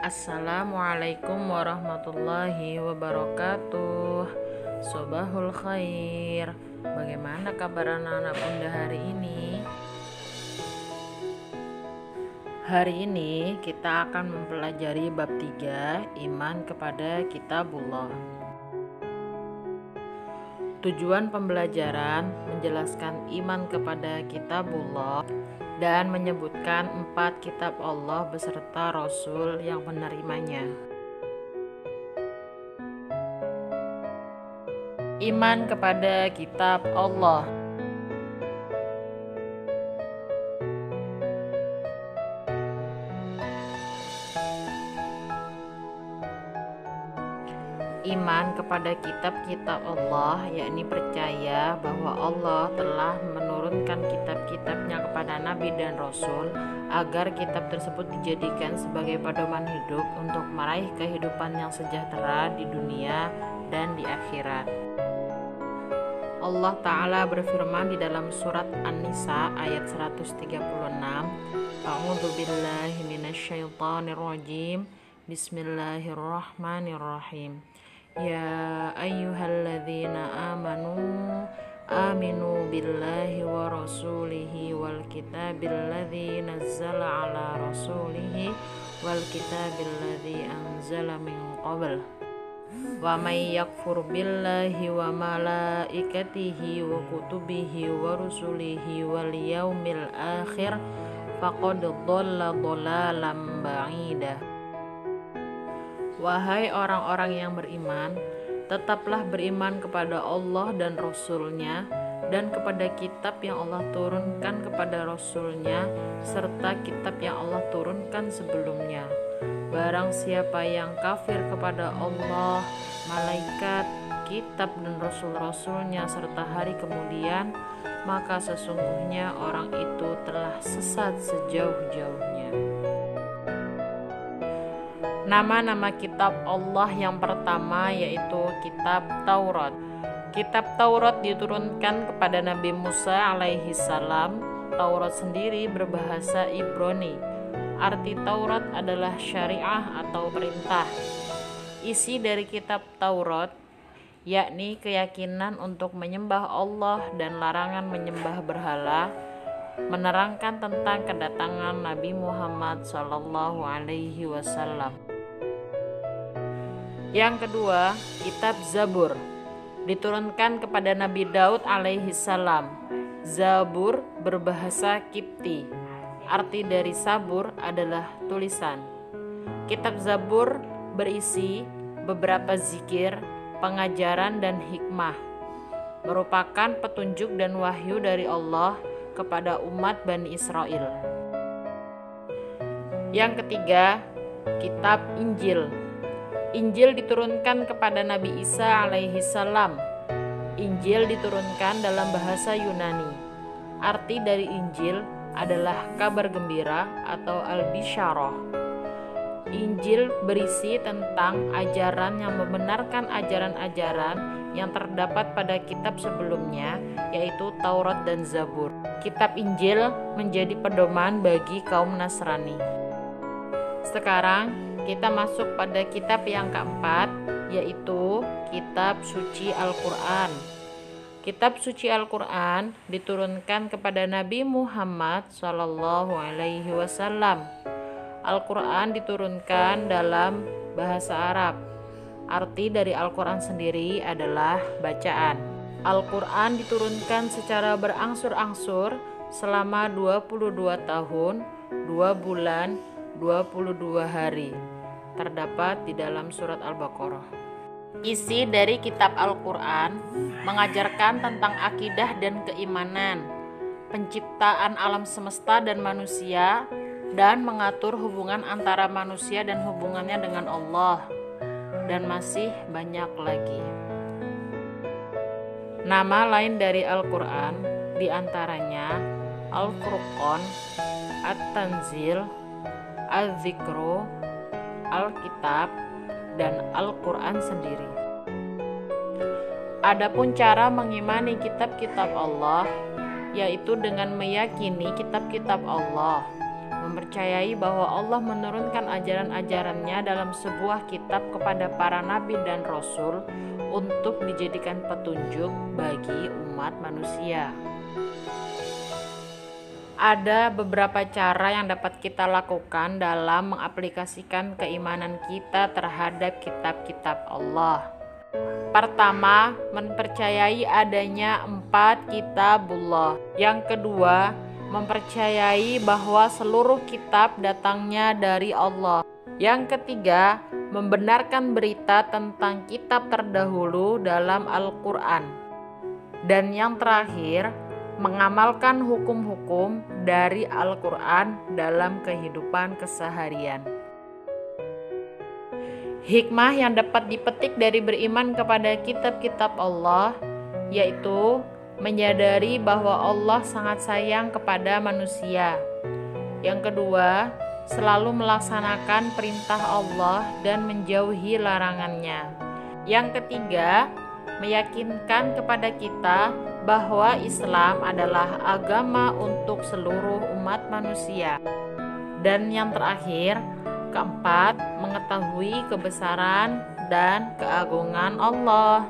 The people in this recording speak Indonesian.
Assalamualaikum warahmatullahi wabarakatuh. Sobahul khair. Bagaimana kabar anak-anak bunda hari ini? Hari ini kita akan mempelajari bab 3, iman kepada kitabullah. Tujuan pembelajaran menjelaskan iman kepada kitabullah dan menyebutkan 4 kitab Allah beserta Rasul yang menerimanya. Iman kepada kitab Allah. Iman kepada kitab-kitab Allah, yakni percaya bahwa Allah telah menurunkan kitab-kitabnya kepada Nabi dan Rasul agar kitab tersebut dijadikan sebagai pedoman hidup untuk meraih kehidupan yang sejahtera di dunia dan di akhirat. Allah Ta'ala berfirman di dalam surat An-Nisa ayat 136, A'udzu billahi minasyaitonir rajim. Bismillahirrahmanirrahim. Ya ayyuhalladzina aminu billahi wa rasulihi wal kitabil ladzi nazzala ala rasulihi wal kitabil ladzi anzala min qabl. Wa may yakfur billahi wa malaikatihi wa kutubihi wa rusulihi wal yaumil akhir faqad dhalla dhalalan ba'ida. Wahai orang-orang yang beriman, tetaplah beriman kepada Allah dan Rasul-Nya dan kepada kitab yang Allah turunkan kepada Rasul-Nya serta kitab yang Allah turunkan sebelumnya. Barang siapa yang kafir kepada Allah, malaikat, kitab dan Rasul-Rasul-Nya serta hari kemudian, maka sesungguhnya orang itu telah sesat sejauh-jauhnya. Nama-nama kitab Allah yang pertama yaitu kitab Taurat. Kitab Taurat diturunkan kepada Nabi Musa alaihi salam. Taurat sendiri berbahasa Ibrani. Arti Taurat adalah syariah atau perintah. Isi dari kitab Taurat yakni keyakinan untuk menyembah Allah dan larangan menyembah berhala, menerangkan tentang kedatangan Nabi Muhammad SAW. Yang kedua, kitab Zabur diturunkan kepada Nabi Daud alaihi salam. Zabur berbahasa Kipti. Arti dari sabur adalah tulisan. Kitab Zabur berisi beberapa zikir, pengajaran dan hikmah. Merupakan petunjuk dan wahyu dari Allah kepada umat Bani Israel. Yang ketiga, kitab Injil. Injil diturunkan kepada Nabi Isa alaihi salam. Injil diturunkan dalam bahasa Yunani. Arti dari Injil adalah kabar gembira atau al-bisyarah. Injil berisi tentang ajaran yang membenarkan ajaran-ajaran yang terdapat pada kitab sebelumnya, yaitu Taurat dan Zabur. Kitab Injil menjadi pedoman bagi kaum Nasrani. Sekarang kita masuk pada kitab yang keempat, yaitu kitab suci Al-Quran. Kitab suci Al-Quran diturunkan kepada Nabi Muhammad SAW. Al-Quran diturunkan dalam bahasa Arab. Arti dari Al-Quran sendiri adalah bacaan. Al-Quran diturunkan secara berangsur-angsur selama 22 tahun, 2 bulan, 22 hari. Terdapat di dalam surat Al-Baqarah. Isi dari kitab Al-Quran mengajarkan tentang akidah dan keimanan, penciptaan alam semesta dan manusia, dan mengatur hubungan antara manusia dan hubungannya dengan Allah, dan masih banyak lagi. Nama lain dari Al-Quran diantaranya Al-Furqan, At-Tanzil, Al-Zikru, Alkitab, dan Al-Quran sendiri. Adapun cara mengimani kitab-kitab Allah, yaitu dengan meyakini kitab-kitab Allah, mempercayai bahwa Allah menurunkan ajaran-ajarannya dalam sebuah kitab kepada para nabi dan rasul untuk dijadikan petunjuk bagi umat manusia. Ada beberapa cara yang dapat kita lakukan dalam mengaplikasikan keimanan kita terhadap kitab-kitab Allah. Pertama, mempercayai adanya 4 kitabullah. Yang kedua, mempercayai bahwa seluruh kitab datangnya dari Allah. Yang ketiga, membenarkan berita tentang kitab terdahulu dalam Al-Quran. Dan yang terakhir, mengamalkan hukum-hukum dari Al-Quran dalam kehidupan keseharian. Hikmah yang dapat dipetik dari beriman kepada kitab-kitab Allah yaitu menyadari bahwa Allah sangat sayang kepada manusia. Yang kedua, selalu melaksanakan perintah Allah dan menjauhi larangannya. Yang ketiga, meyakinkan kepada kita bahwa Islam adalah agama untuk seluruh umat manusia. Dan yang terakhir, keempat, mengetahui kebesaran dan keagungan Allah.